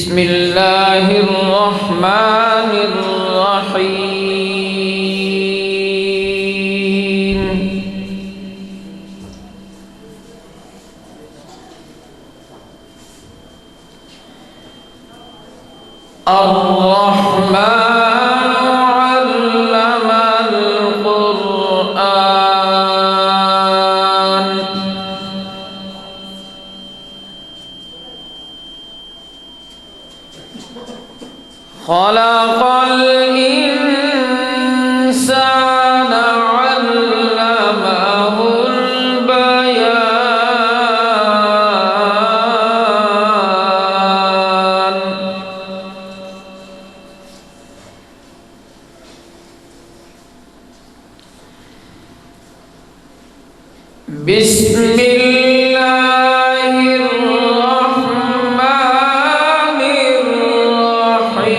بسم الله الرحمن الرحيم الرحمن علم القرآن خلق الإنسان علمه البيان بسم الله الرحمن الرحيم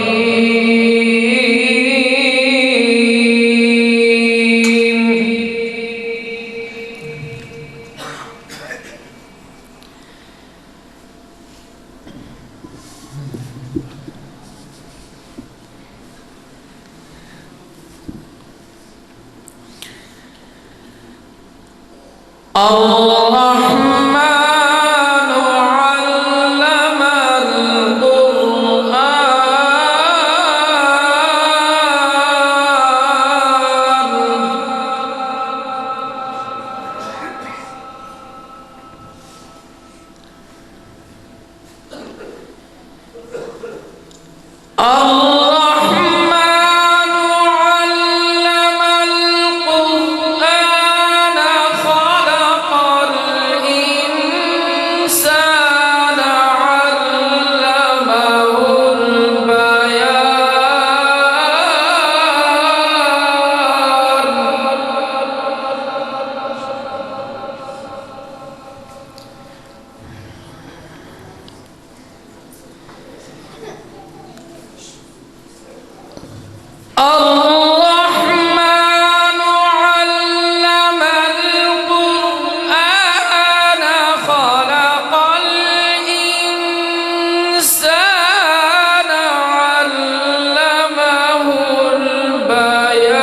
الرحمن علم القرآن خلق الإنسان علمه البيان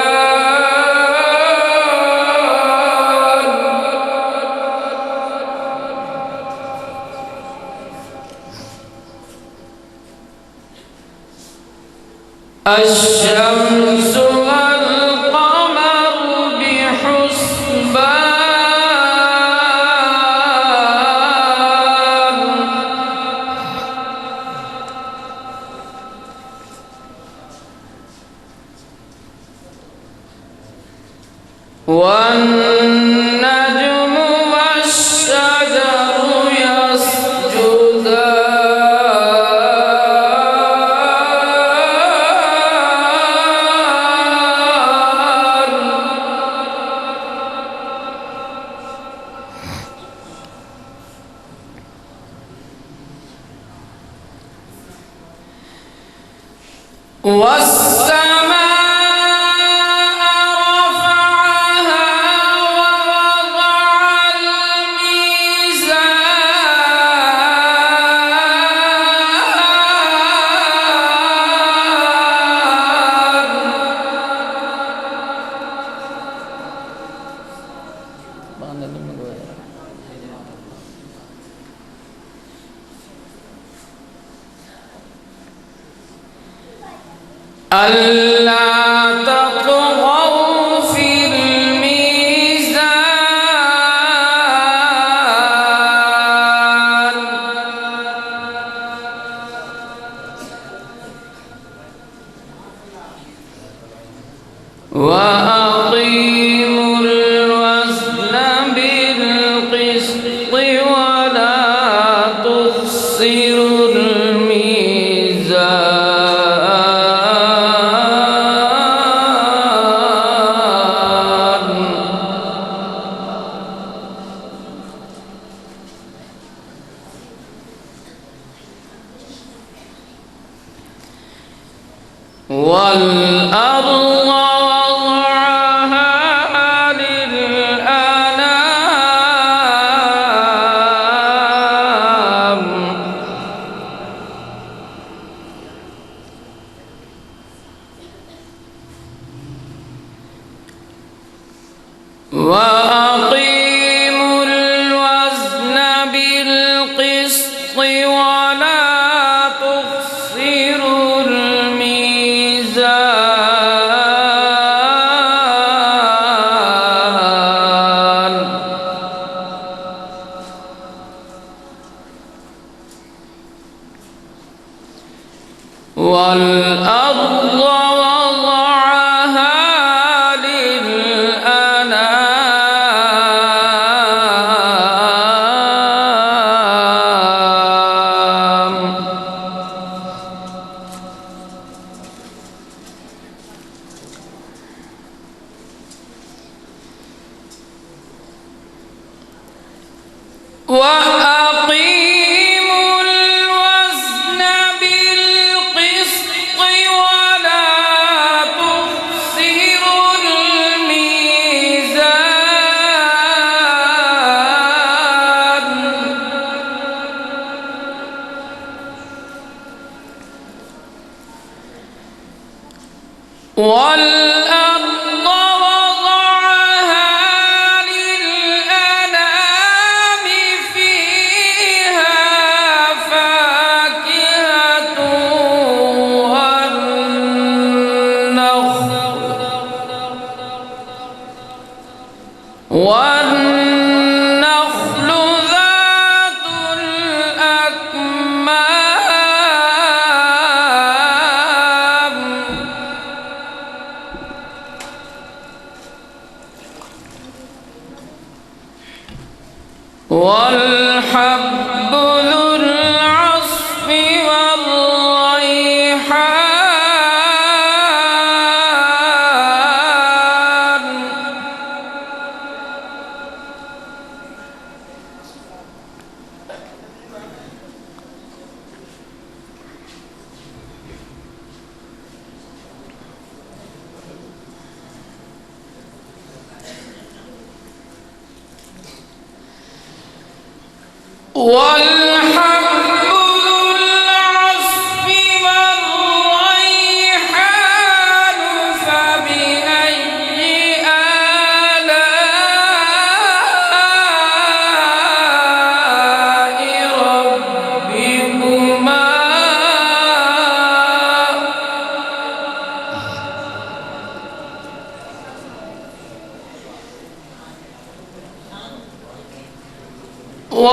الشمس والقمر بحسبان والنجم والشجر يسجدان والسماء رفعها ووضع ألا تطغوا في الميزان وأقيموا الوزن بالقسط ولا تخسروا الميزان والأرض وضعها للأنام وأقيموا الوزن بالقسط ولا تخسروا الميزان والأرض وضعها للأنام وأقيموا الوزن بالقسط ولا تخسروا الميزان والأرض وضعها للأنام فيها فاكهة والنخل ذات الأكمام والحب ذو العصف والريحان والحب ذو العصف والريحان فبأي آلاء ربكما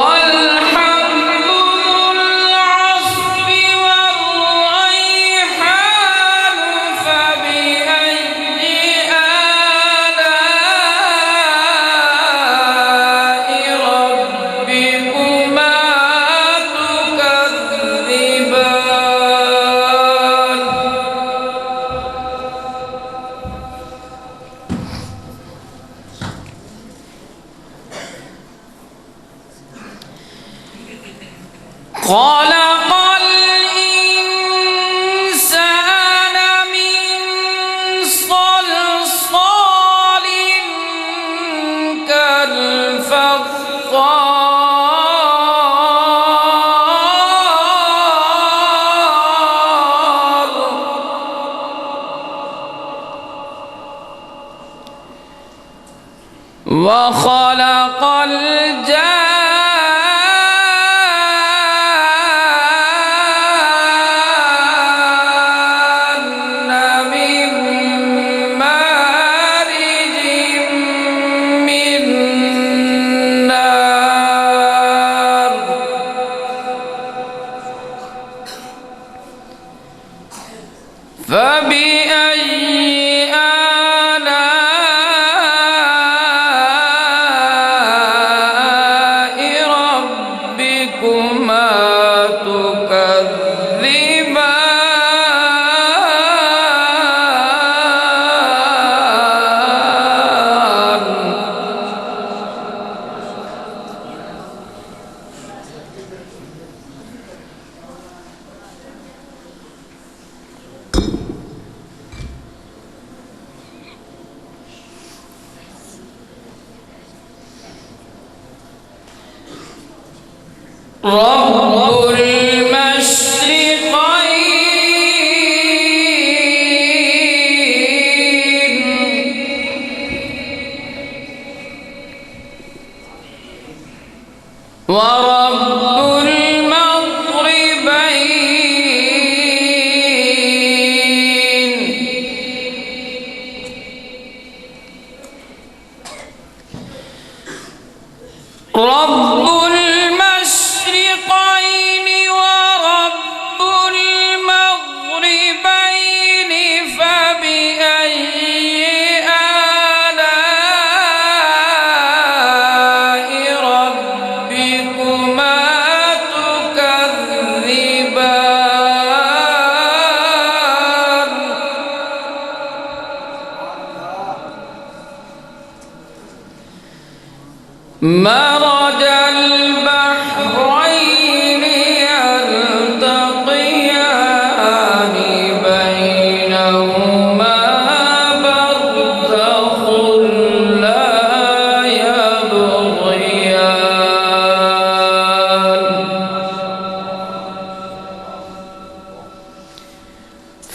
والحب ذو العصف والريحان فبأي آلاء ربكما تكذبان خلق الإنسان من صلصال كالفخار وخلق الجان من مارج من نار فبأي آلاء ربكما رب المشرقين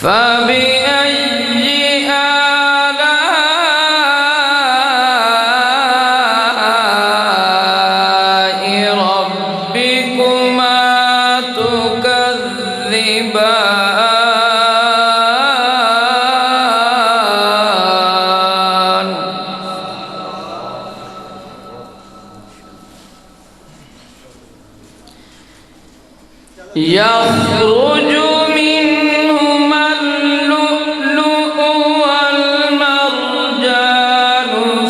فبأي آلاء ربكما تكذبان يخرج منهما اللؤلؤ والمرجان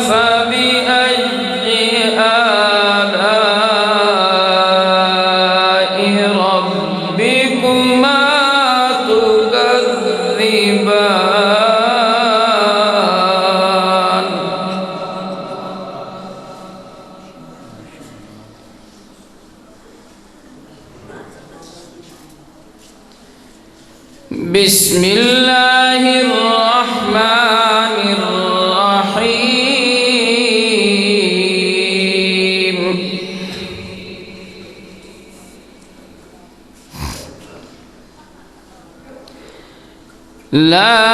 فبأي آلاء ربكما تكذبان بسم الله الرحمن الرحيم لا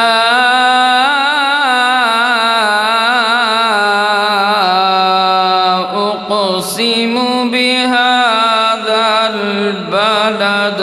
أقسم بهذا البلد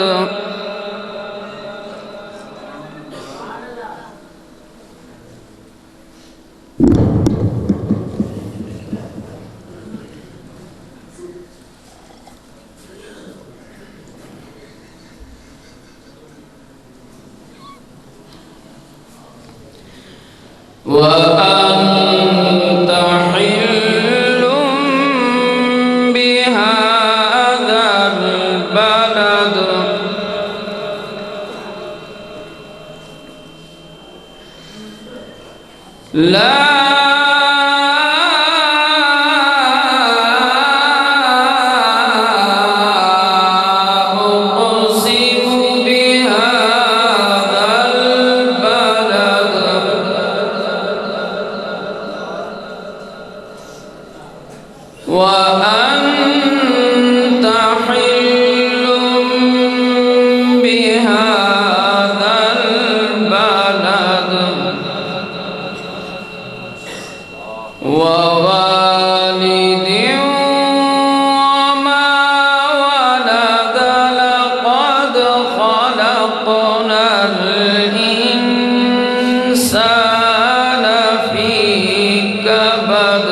وأنت حل بهذا البلد لا وأنت حل بهذا البلد ووالد وما ولد لقد خلقنا الإنسان في كبد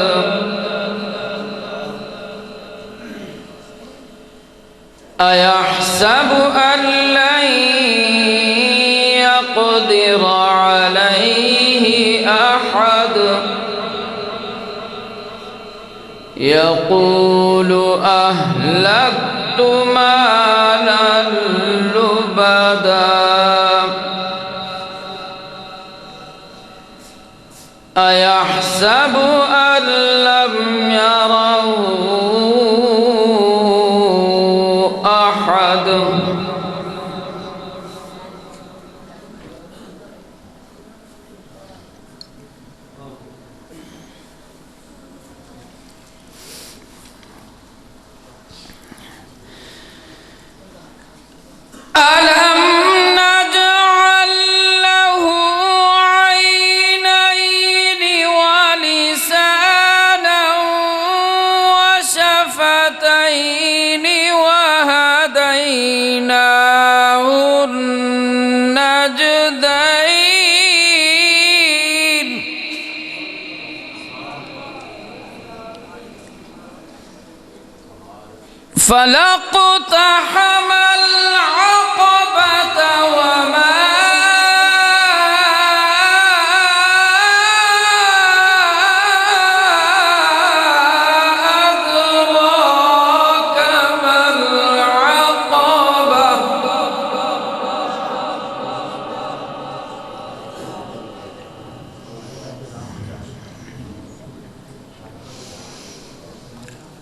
أيحسب أن لن يقدر عليه أحد يقول أهلكت مالا لبدا أيحسب أن لم يره أحد ألم نجعل له عينين ولسانا وشفتين وهديناه النجدين فلاقتحم العقبة وما أدراك ما العقبة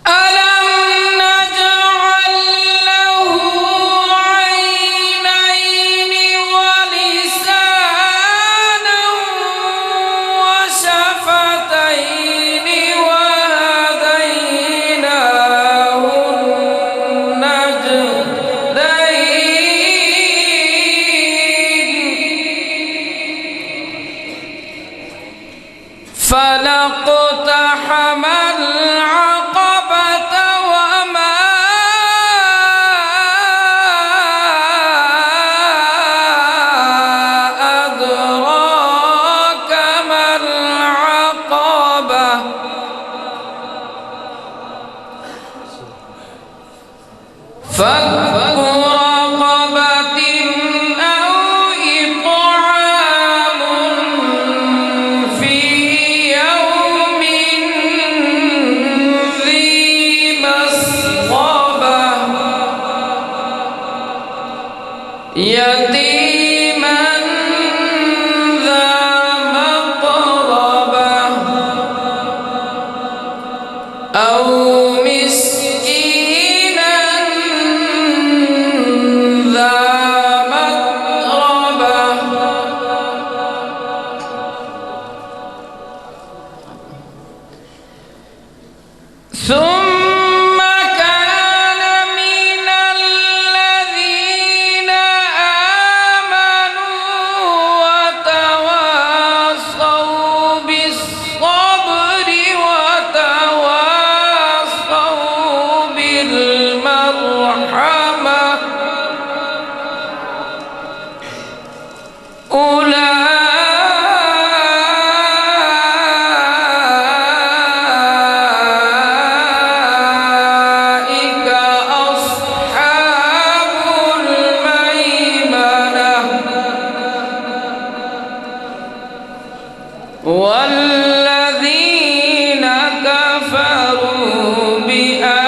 ألم نجعل له اقتحم العقبة وما أدراك ما العقبة فك رقبة أو إطعام في يوم ذي مسغبة يتيما ذا مقربة أو مسكينا ذا متربة ثم كان من الذين آمنوا وتواصوا بالصبر وتواصوا بالمرحمة أولئك أصحاب الميمنة والذين كفروا بآياتنا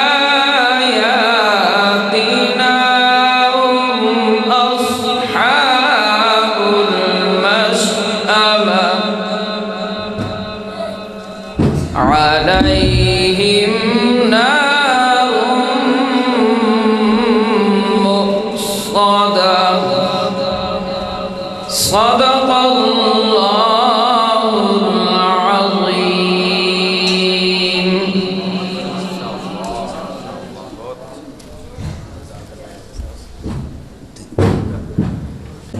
هم أصحاب المشأمة عليهم نار مؤصدة صدق الله العظيم.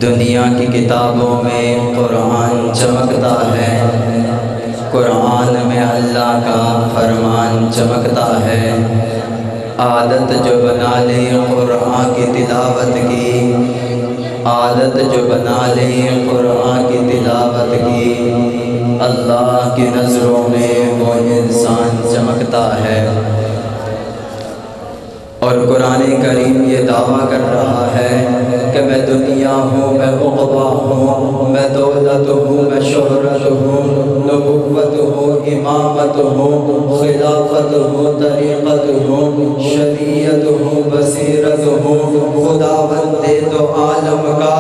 دنیا کی کتابوں میں قرآن چمکتا ہے، قرآن میں اللہ کا فرمان چمکتا ہے۔ عادت جو بنا لے قرآن کی تلاوت کی، عادت جو بنا لے قرآن کی تلاوت کی، اللہ کی نظروں میں وہ انسان چمکتا ہے۔ اور قرآن کریم یہ دعویٰ کر رہا ہے کہ میں دنیا ہوں، میں عقبہ ہوں، میں دولت ہوں، میں شہرت ہوں، نبوت ہوں، امامت ہوں، خلافت ہوں، طریقت ہوں، شریعت ہوں، بصیرت ہوں، خداوند دو عالم کا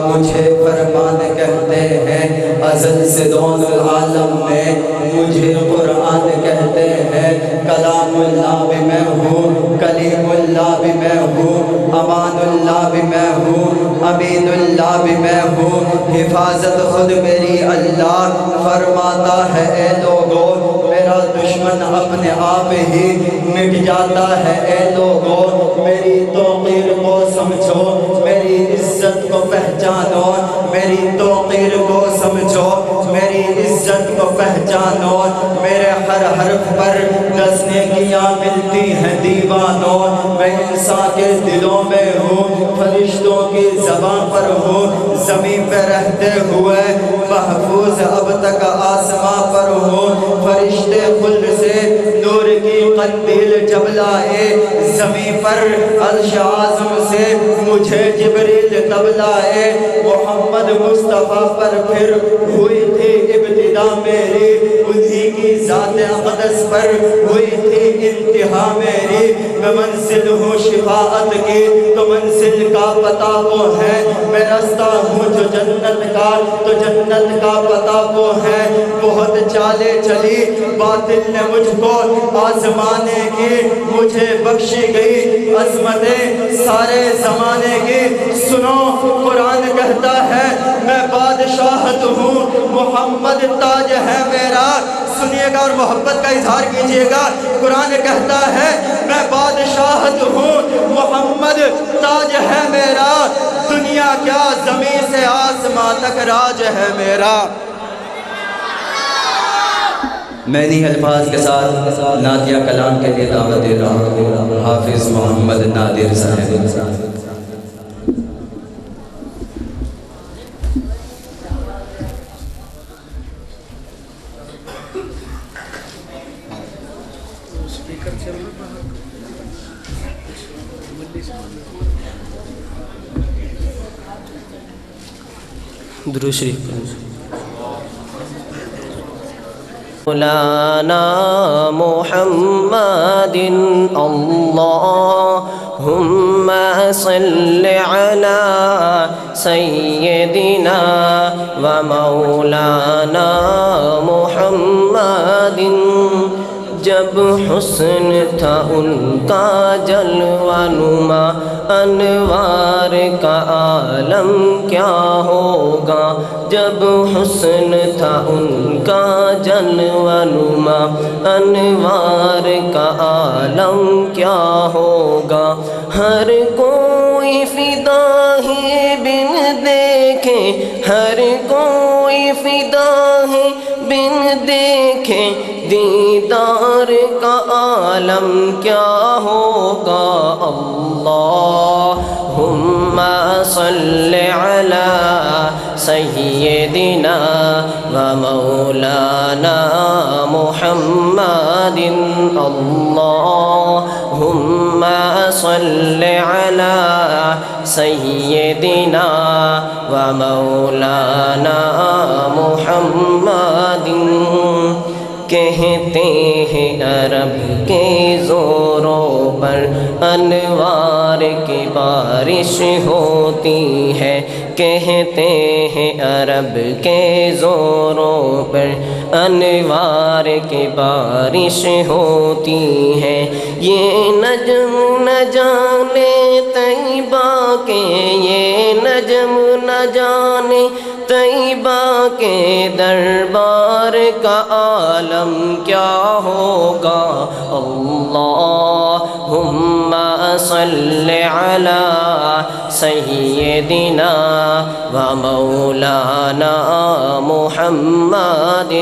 مجھے فرمان کہتے ہیں۔ ازل سے دون العالم میں مجھے قرآن کہتے ہیں۔ کلام اللہ بھی میں ہوں، کلیم اللہ بھی میں ہوں، امان اللہ بھی میں ہوں، امین اللہ بھی میں ہوں۔ حفاظت خود میری اللہ فرماتا ہے۔ اے لوگو میرا دشمن اپنے آپ ہی مٹ جاتا ہے۔ اے لوگو میری توقیر کو سمجھو، میری عزت کو پہچانو، میری توقیر کو سمجھو، میری عزت کو پہچانو۔ میرے ہر حرف پر 10 نیکیاں ملتی ہیں دیوانوں۔ میں انسان کے دلوں میں ہوں، فرشتوں کی زبان پر ہوں، زمین پہ رہتے ہوئے محفوظ اب تک آسمان پر ہوں۔ فرشتے خلد سے نور کی قندیل جب لائے زمین پر، عرش اعظم سے مجھے جبریل تب لائے۔ محمد مصطفیٰ پر پھر ہوئی تھی ابتدا میری، انہی کی ذات اقدس پر ہوئی تھی انتہا میری۔ میں منزل ہوں شفاعت کی تو منزل کا پتہ وہ ہے، میں رستہ ہوں جو جنت کا تو جنت کا پتہ وہ ہے۔ بہت چالیں چلی باطل نے مجھ کو آزمانے کی، مجھے بخشی گئی عظمتیں سارے زمانے کی۔ سنو قرآن کہتا ہے میں بادشاہت ہوں، محمد تاج ہے میرا۔ سنیے گا اور محبت کا اظہار کیجئے گا۔ قرآن کہتا ہے میں بادشاہت ہوں، محمد تاج ہے میرا۔ دنیا کیا زمین سے آسمان تک راج ہے میرا۔ میں انہی الفاظ کے ساتھ نعتیہ کلام کے لیے دعوت دے رہا ہوں حافظ محمد نادر صاحب۔ درود شریف مولانا محمد اللہم صل علی سیدنا و مولانا محمد جب حسن تھا ان کا جلوہ نما انوار کا عالم کیا ہوگا جب حسن تھا ان کا جلوہ نما انوار کا عالم کیا ہوگا ہر کوئی فدا ہے بن دیکھے ہر کوئی فدا ہے بن دیکھے دیدار کا عالم کیا ہوگا اللہم صل علی سیدنا و مولانا محمد اللہم صل علی سیدنا و مولانا محمد کہتے ہیں عرب کے زوروں پر انوار کی بارش ہوتی ہے کہتے ہیں عرب کے زوروں پر انوار کی بارش ہوتی ہے یہ نجم نہ جانے طیبہ کے یہ نجم نہ جانے طیبہ کے دربار کا عالم کیا ہوگا اللہم صل علی سیدنا و مولانا محمد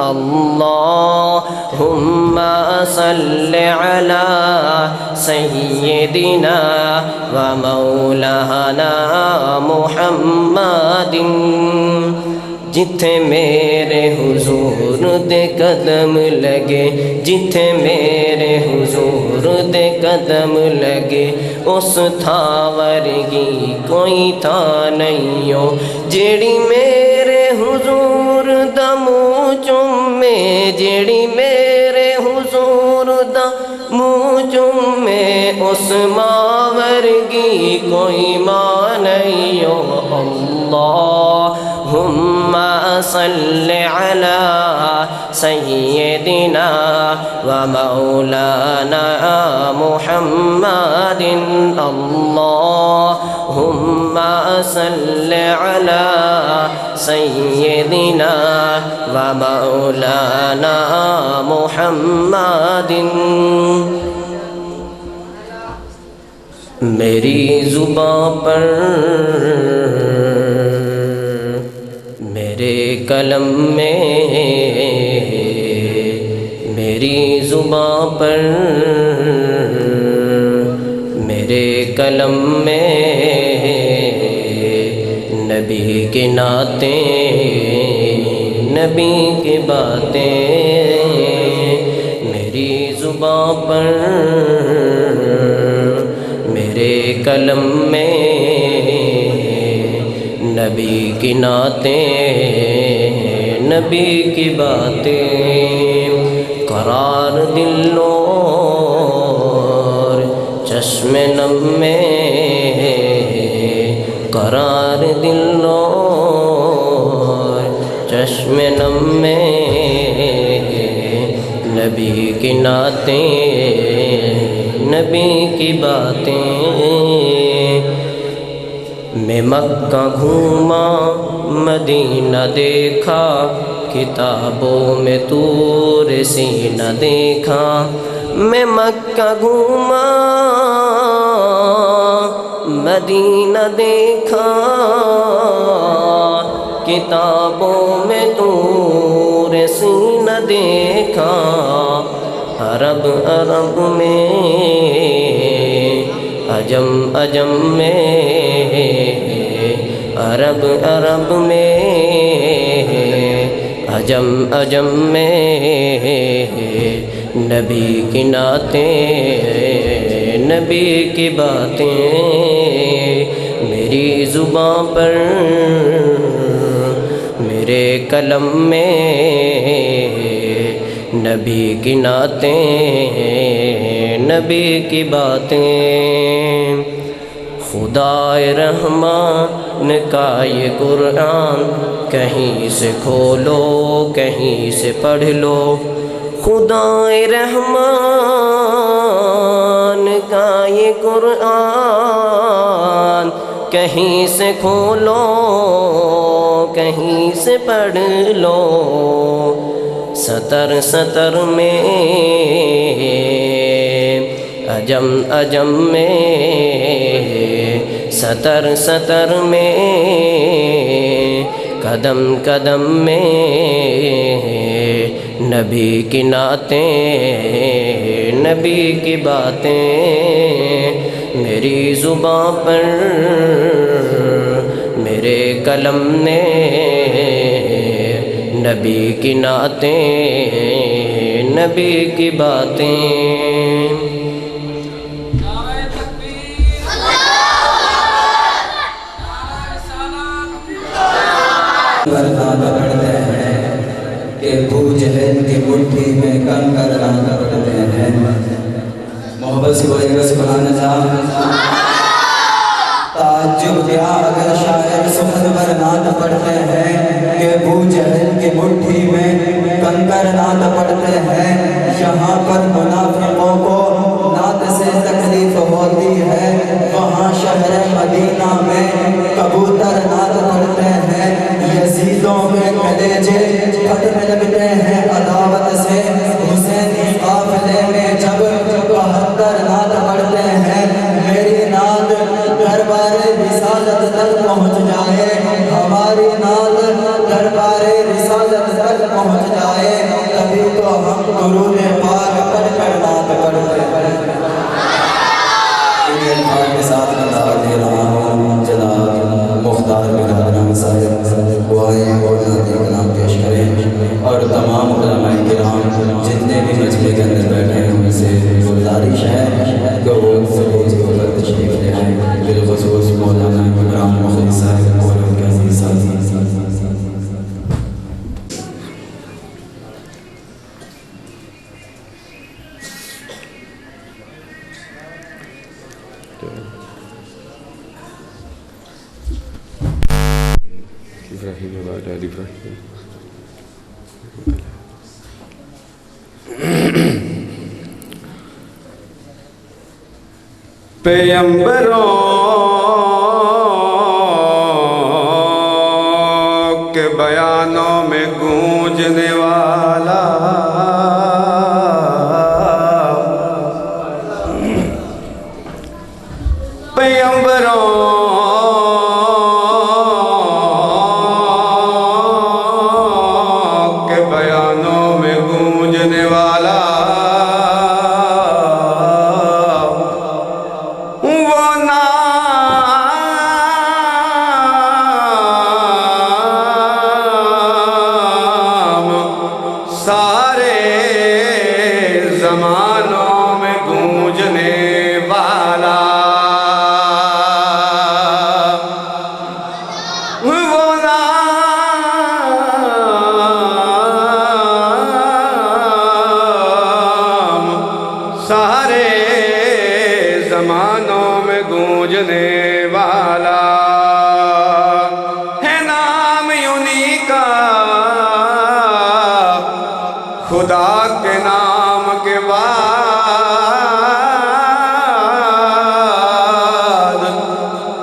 اللہم صل علی سیدنا و مولانا محمد جتھے میرے حضور دے قدم لگے جتھے میرے حضور دے قدم لگے اس تھا ورگی کوئی تھا نہیں ہو جیڑی میرے حضور دا منہ چومے جیڑی میرے حضور دا منہ چومے اس ماں ورگی کوئی ماں نہیں ہو اللہم صل علی سیدنا و مولانا محمد اللہم صل علی سیدنا و مولانا محمد میری زباں پر میرے قلم میں میری زباں پر میرے قلم میں نبی کے نعتیں نبی کی باتیں میری زباں پر میرے قلم میں نبی کی نعتیں نبی کی باتیں قرار دل اور چشم نم میں قرار دل اور چشم نم میں نبی کی نعتیں نبی کی باتیں میں مکہ گھوما مدینہ دیکھا کتابوں میں طور سینہ دیکھا میں مکہ گھوما مدینہ دیکھا کتابوں میں طور تور سینہ دیکھا عرب عرب میں عجم عجم میں عرب عرب میں عجم عجم میں نبی کی نعتیں نبی کی باتیں میری زباں پر میرے قلم میں نبی کی نعتیں نبی کی باتیں خدائے رحمان کا یہ قرآن کہیں سے کھولو کہیں سے پڑھ لو خدائے رحمان کا یہ قرآن کہیں سے کھولو کہیں سے پڑھ لو سطر سطر میں عجم عجم میں سطر سطر میں قدم قدم میں نبی کی نعتیں نبی کی باتیں میری زباں پر میرے قلم نے نبی کی نعتیں نبی کی باتیں پڑھتے ہیں کہ ابو جہل کی مٹھی میں کنکر لانا پڑتے ہیں محبت سے وہی کا سبحان اللہ تعجب کیا اگر شاعر سخن پر نعت پڑھتے ہیں کہ ابو جہل کی مٹھی میں کنکر نعت پڑھتے ہیں یہاں پر منافقوں کو نعت سے تکلیف ہوتی ہے وہاں شہر مدینہ میں کبوتر نعت پڑھتے ہیں یزیدوں کے کلیجے پھٹنے لگتے ہیں عداوت سے حسینی قافلے میں جب 72 نعت پڑھتے ہیں میری نعت دربار رسالت تک پہنچ جائے ہماری نعت دربار رسالت تک پہنچ جائے تبھی تو ہم درود پاک پڑھ کر نعت پڑھتے ہیں ان الفاظ کے ساتھ میں دعوت دے رہا ہوں جناب مختار بغدادی صاحب وہ آئیں اور نعت کلام پیش کریں اور تمام علماء کرام جتنے بھی مجمع کے اندر بیٹھے ہیں ان سے گزارش ہے کہ وہ سبوت کے اوپر تشریف لے آئیں بالخصوص مولانا عمران مخلص صاحب اور ان کے عزیز ساتھی إبراهيم وعلى آل إبراهيم پیغمبروں کے بیانوں میں گونجنے والا پیغمبروں کے بیانوں میں گونجنے والا سارے زمانوں میں گونجنے والا وہ نام سارے زمانوں میں گونجنے والا ہے نام انہی کا خدا کے نام کے بعد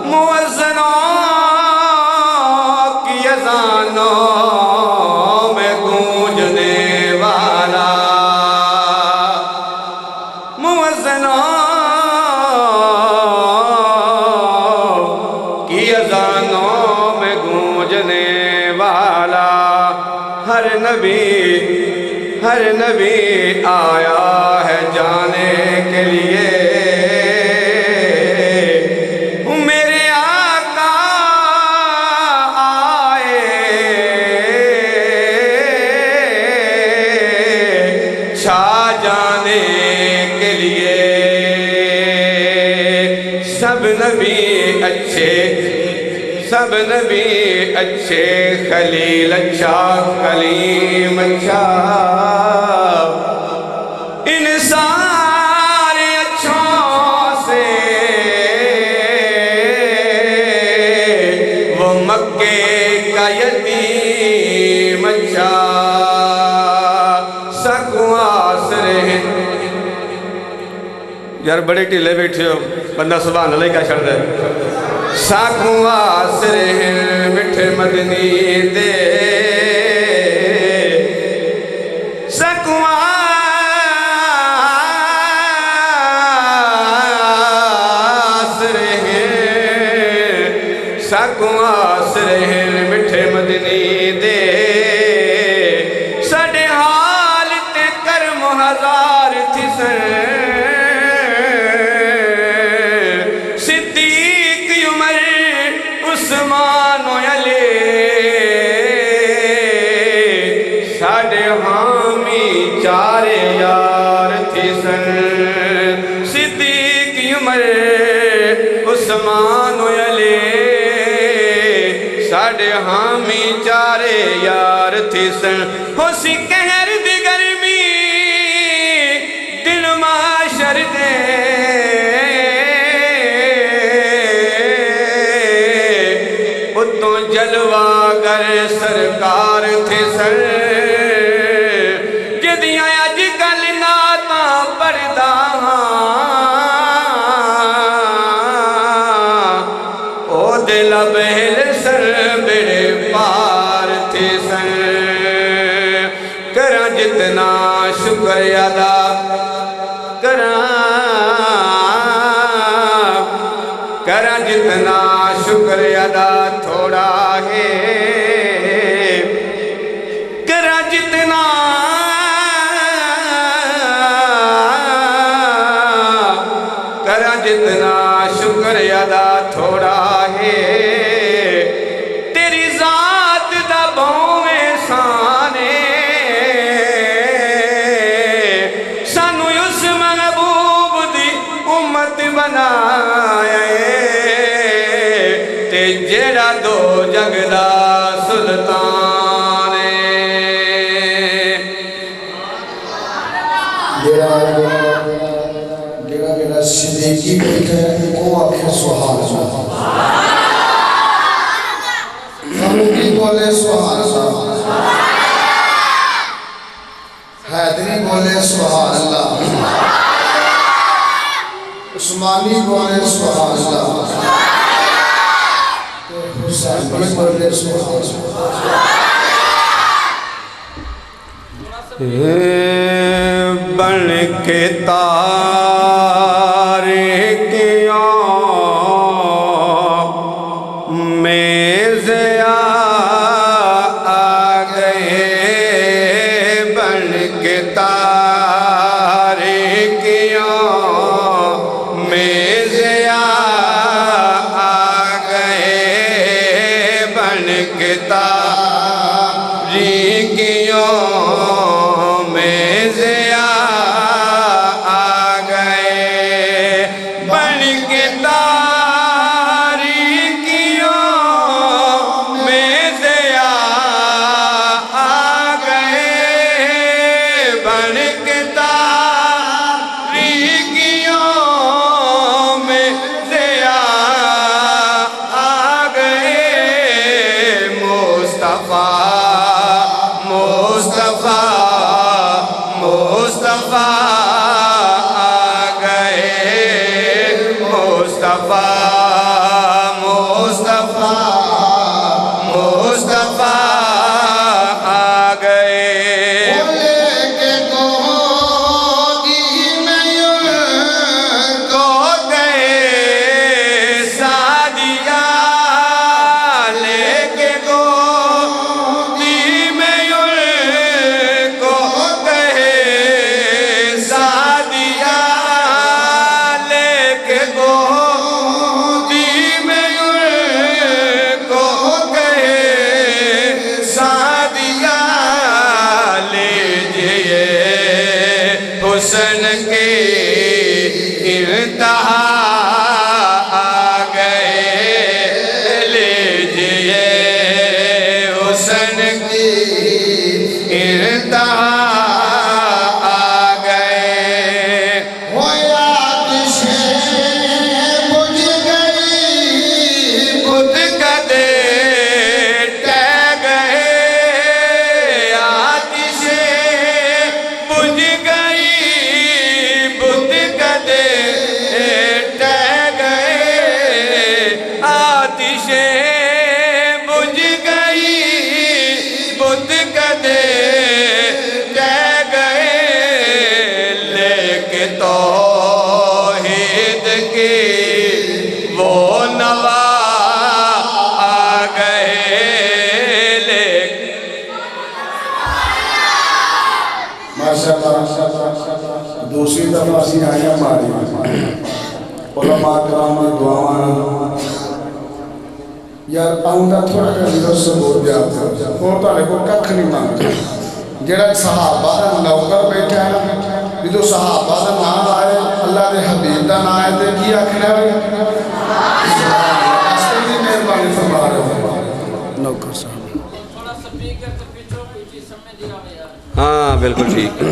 مؤذنوں کی اذانوں میں گونجنے والا مؤذنوں کی اذانوں میں گونجنے والا ہر نبی آیا ہے جانے کے لیے میرے آقا آئے چھا جانے کے لیے سب نبی اچھے خلیل اچھا کلیم اچھا ان سارے اچھوں سے وہ مکے کا یتیم اچھا سکواس رہے یار بڑے ٹھیلے بیٹھے ہو بندہ سبحان اللہ کیا چھڑ دے ساکواس رہن مٹھے مدنی دے ساکواس رہن مٹھے مدنی دے ساڑے حال تے کرم ہزار تھی سن عثمان و علی ساڑے حامی چارے یار تھی سن صدیق عمر عثمان و علی ساڑے حامی چارے یار تھی سن ہو سی کہر دی گرمی دل معاشر دے جلوہ گر سرکار تھے سر جدیاں اج کل نعتاں پڑھدا او دل بہل سر بڑے پار تھے سر کراں جتنا شکر ادا کراں جتنا شکر ادا تھوڑا ہے کراں جتنا شکر ادا تھوڑا ہے تیری ذات دا بھویں سانے سانو اس محبوب دی امت بنایا تے جیڑا دو جگ دا سلطان جیڑا میرا صدیقی بیٹھے کو آکھے سبحان اللہ فاروقی بولے سبحان اللہ حیدری بولے سبحان اللہ عثمانی بولے سبحان اللہ حسین بولے سبحان اللہ بن کے تاریکیوں میں ضیا آ گئے بن کے تاریکیوں میں ضیا آ گئے بن کے تاریکیوں میں ضیا آ گئے بن کے تاریکیوں میں ضیا آ گئے بن کے تاریکیوں میں ضیا آ گئے مصطفیٰ آ گئے مصطفیٰ آ گئے کو گئے سادیا لے کے گو ماشاءاللہ دوسری دفعہ سی آئیں ہماری علماء کرام نے دعاواں یار آؤندا تھوڑا جہا میرا ثبوت دیا اور تھوڑے کو ککھ نہیں مانگتا جڑا صحابہ دا نوکر بیٹھا ہے جدو صحابہ دا نام آئے اللہ دے حبیب دا نام آئے تے کی آکھنا ہے اس کے لیے مہربانی فرما رہے ہیں نوکر صاحب ہاں بالکل ٹھیک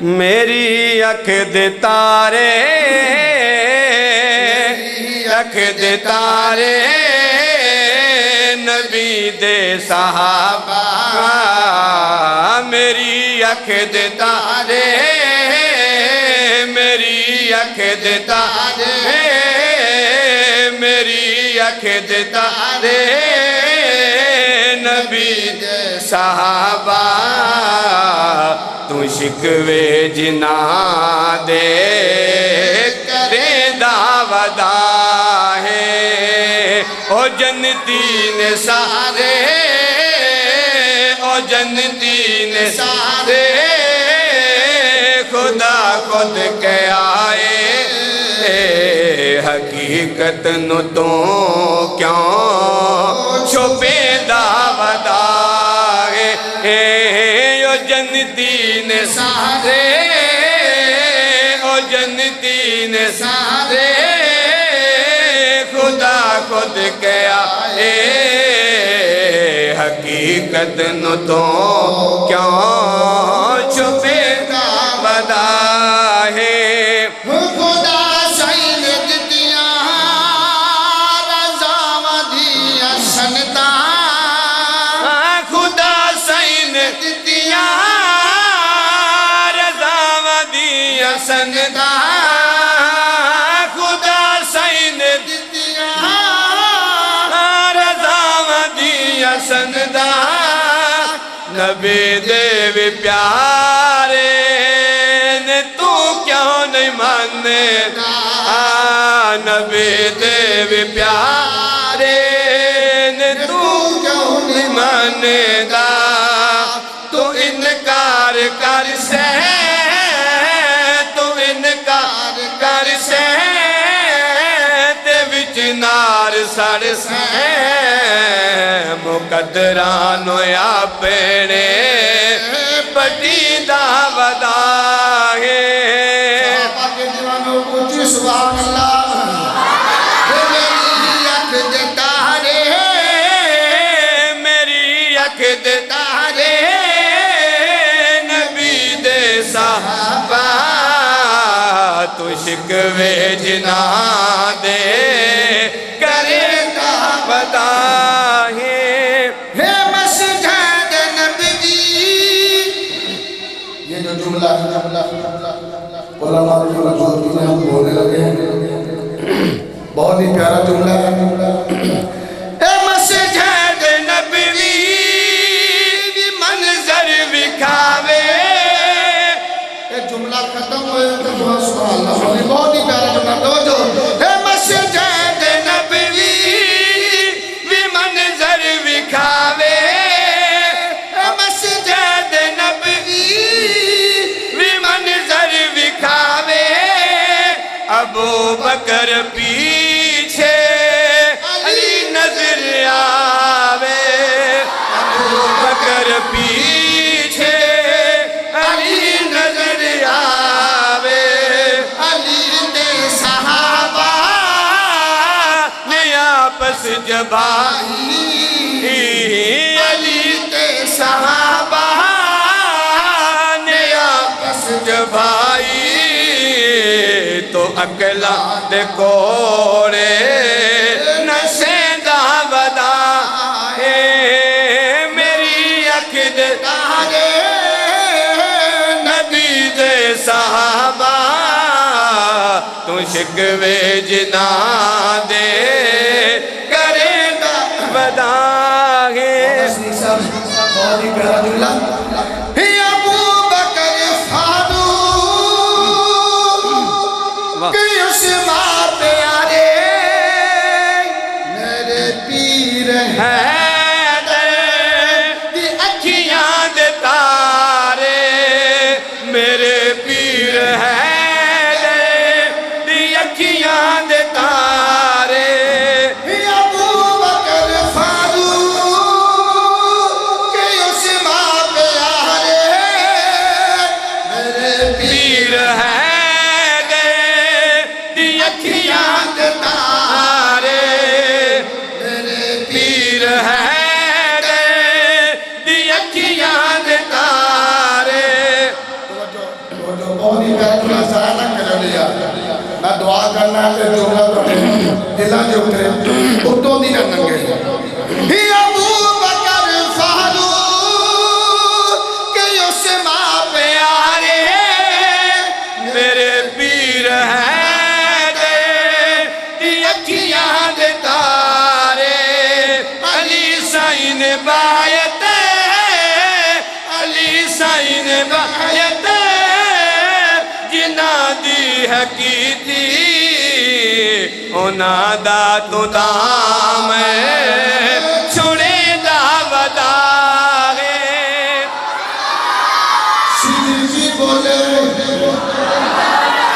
میری اکھ دے تارے اکھ دے تارے نبی دے صحابہ میری اکھ دے تارے میری اکھ دے تارے میری اکھ دے تارے نبی دے صحابہ تو شکوے جنا دے کرے دعودا ہے او جنتی نے سارے او جنتی نے سارے خدا خود کے آئے حقیقت نو تو کیوں چھپے دعودا ہے او جنتی نے سارے او جنتی نے سارے خدا خود کیا حقیقت نو تو کیوں چھپے دعودا ہے خدا سائن دتیاں رضا دیا سنتا خدا سائن دتیاں رضا دیا سنتا خدا سائن دتیاں رضا دیا سنتا نبی دے بھی پیارے نے تو کیوں نہیں ماننے نبی دے بھی پیارے نے تو کیوں نہیں ماننے دا تو انکار کر سے تو انکار کر سے تے وچ نار سڑ سے مقدرانو یا پیڑے پٹی دعودا ہے صحابہ کے دیوانوں کو جی سبحان اللہ میری اکھ دے تارے میری اکھ دے تارے نبی دے صحابہ تو شکوے جنا دے کرے دعودا ہے مسجد نبوی یہ جو جملہ علماء کی موجودگی میں ہم بولنے لگے ہیں بہت ہی پیارا جملہ ہے مسجد نبوی منظر بکھاوے یہ جملہ ختم ہوئے تو سبحان اللہ بہت ہی پیارا جملہ توجہ مسجد نبوی منظر بکھاوے مسجد نبوی منظر بکھاوے ابو بکر پیچھے علی نظر آوے ابو بکر پیچھے علی نظر آوے علی دے صحابہ نے آپس جبائی علی دے صحابہ نے آپس جبائی تو اکلا دے کوڑے نشے دعودا ہے میری اکھ دے تارے نبی دے صحابہ تو شکوے جنا دے کرے دعودا ہے بہت ہی پیارا جملہ ابو بکر فاروق کہ عثمان پیارے میرے پیر حیدر دلاں جو اترے اتوں دی نہ ننگے ہی ابو بکر فاروق کہ عثمان پیارے میرے پیر ہیں دے اکھیاں دے تارے علی سائن بایت علی سائن بایت جنہ دی حقیقی اونا دا تو دام چھوڑے دا وداغے صدیقی بولے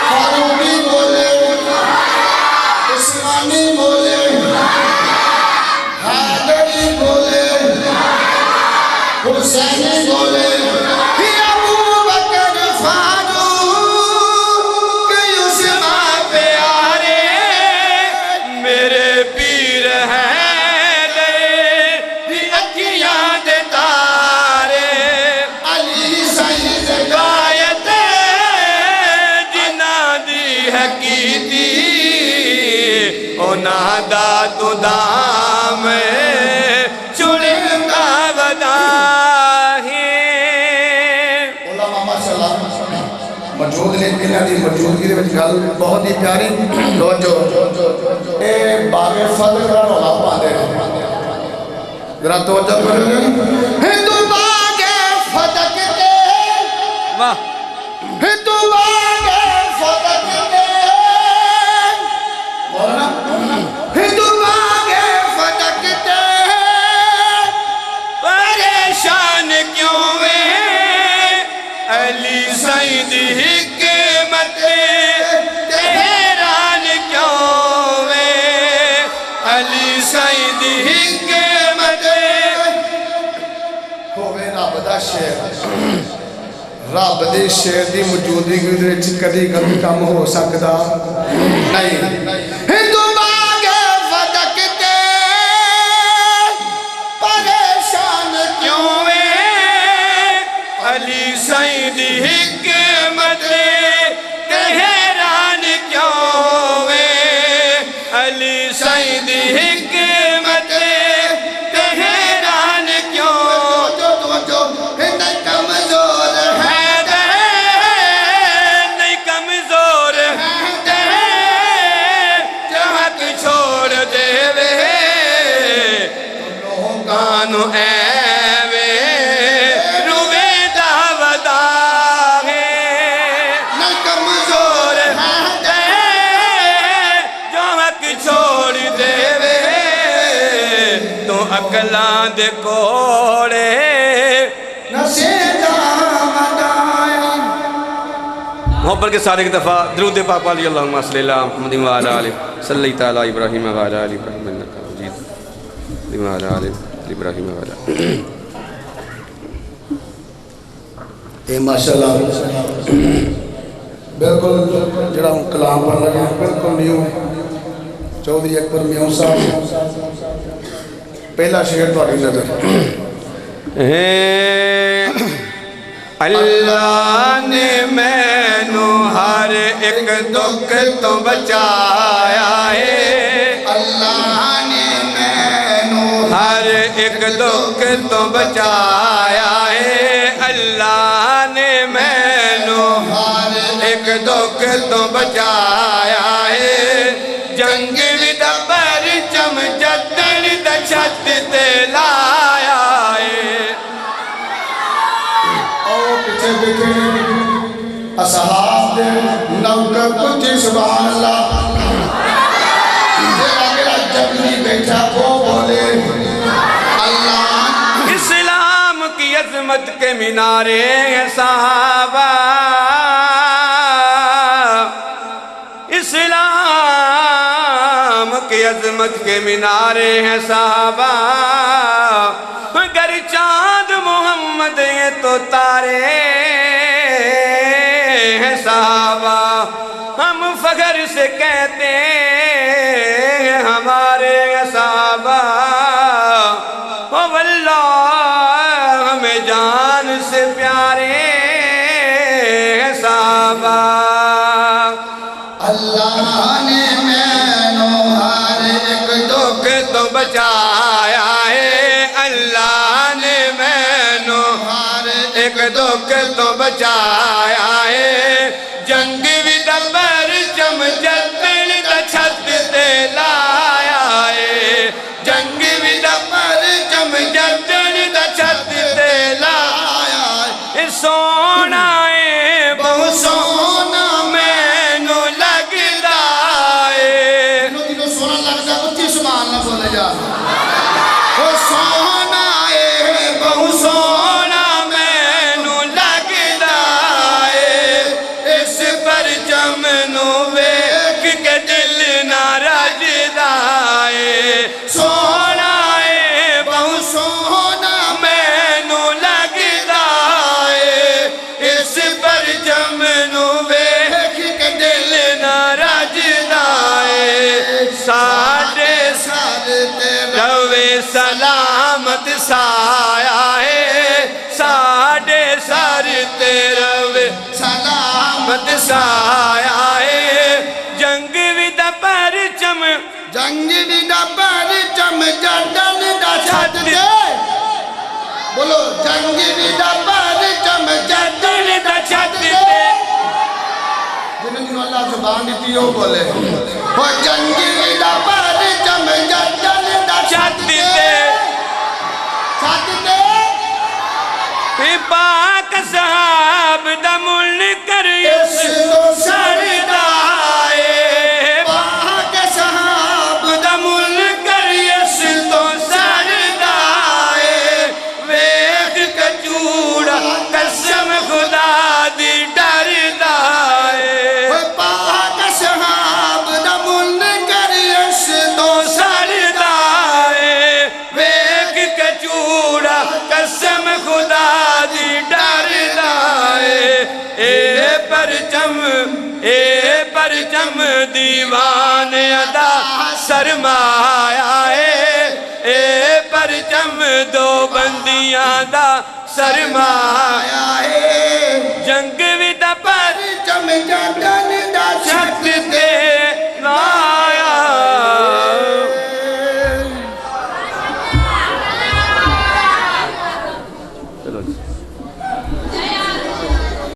فاروقی بولے عثمانی بولے حیدری بولے حسینی بولے ہی ابو بکر فاروق کہ عثمان پیارے میرے پیر ہیں دے اکھیاں دے تارے علی سید غایت جنہ دی حقیقی اونا دا تو دام چھوڑے دا وداہی علماء ماشاءاللہ موجود نے انہاں دی موجودگی دے وچ گل بہت ہی پیاری توجہ اے باغ فضل دا رولا پاندے ذرا توجہ کرو ہندو باغ فضل تے واہ ہندو باغ فضل تے مولانا ہندو باغ فضل تے پریشان کیوں وے علی سعید حکمت حیران کیوں وے علی سعید حکمت ہووے رب دا شیر رب دے شیر دی موجودگی دے وچ کدی کبھی کم ہو سکدا نہیں ہندو باغ فدق تے پریشان کیوں وے علی سعید حکمت حیران کیوں وے علی سعید حکمت حیران کیوں جو نہیں کمزور ہے نہیں کمزور جہت چھوڑ دے وے کانو اے وے روے دا وداغے نہیں کمزور جہت چھوڑ دے وے تو اکلاں دے کوڑے نشیدہ مدائیں محبت کے سارے ایک دفعہ درود پاک علی اللہم صلی اللہ محمد وعلا علیہ صلی تعالی ابراہیم وعلا علی ابراہیم انکا مجید وعلا علی ابراہیم وعلا اے ماشاءاللہ بالکل جڑا ہوں کلام پڑھ لگا بالکل نیو چودھری اکبر میوں صاحب پہلا شعر تھوڑی نظر اللہ نے میں نو ہر ایک دکھ تو بچایا ہے اللہ نے مینو ہر ایک دکھ تو بچایا ہے اللہ نے میں نو ہر ایک دکھ تو بچایا ہے جنگ ود پرچم جدن دا چھت تے لایا ہے اور پیچھے بیٹھے اصحاب دے نوکر کچھ سبحان اللہ تیرا میرا جبری بیٹھا وہ بولے اللہ اسلام کی عظمت کے مینارے ہیں صحابہ اسلام کی عظمت کے مینارے ہیں صحابہ گر چاند محمد یہ تو تارے ہیں صحابہ ہم فخر سے کہتے ہیں ہمارے صحابہ او واللہ ہمیں جان سے پیارے ہیں صحابہ اللہ نے مینو ہر بچایا ہے اللہ نے مینو ایک دکھ تو بچایا ہے جنگ بھی دبر چم جتن دا چھت تے لایا ہے جنگ بھی دبر چم جتن دا چھت تے لایا ہے سونا ہے بہت سونا مینو لگدا ہے سونا لگتا اچھی سبحان اللہ بولے جا وہ سونا ہے بہت سونا مینو لگدا ہے اس پرچم نو ویکھ کے دل نہ رجدا ہے سونا ہے بہت سونا مینو لگدا ہے اس پرچم نو ویکھ کے دل نہ رجدا ہے ساڈے روے سلامت سایہ ہے ساڈے سر تے روے سلامت سایہ ہے جنگ بھی دا پرچم جنگ بھی دا پرچم جردن دا چھت دے بولو جنگ بھی دا پرچم جردن دا چھت دے جنہوں اللہ زبان دیتی ہو بولے وہ جنگ بھی دا پرچم جردن دا چھت دے چھت دے پاک صاحب دا منکر اس تو سردائے پاک صاحب دا منکر اس تو سردائے ویکھ کچوڑا قسم خدا دی ڈردائے پاک صاحب دا منکر اس تو سردائے ویکھ کچوڑا قسم خدا دی ڈردائے اے پرچم دیوان ادا سرمایا ہے اے پرچم دو بندیاں دا سرمایا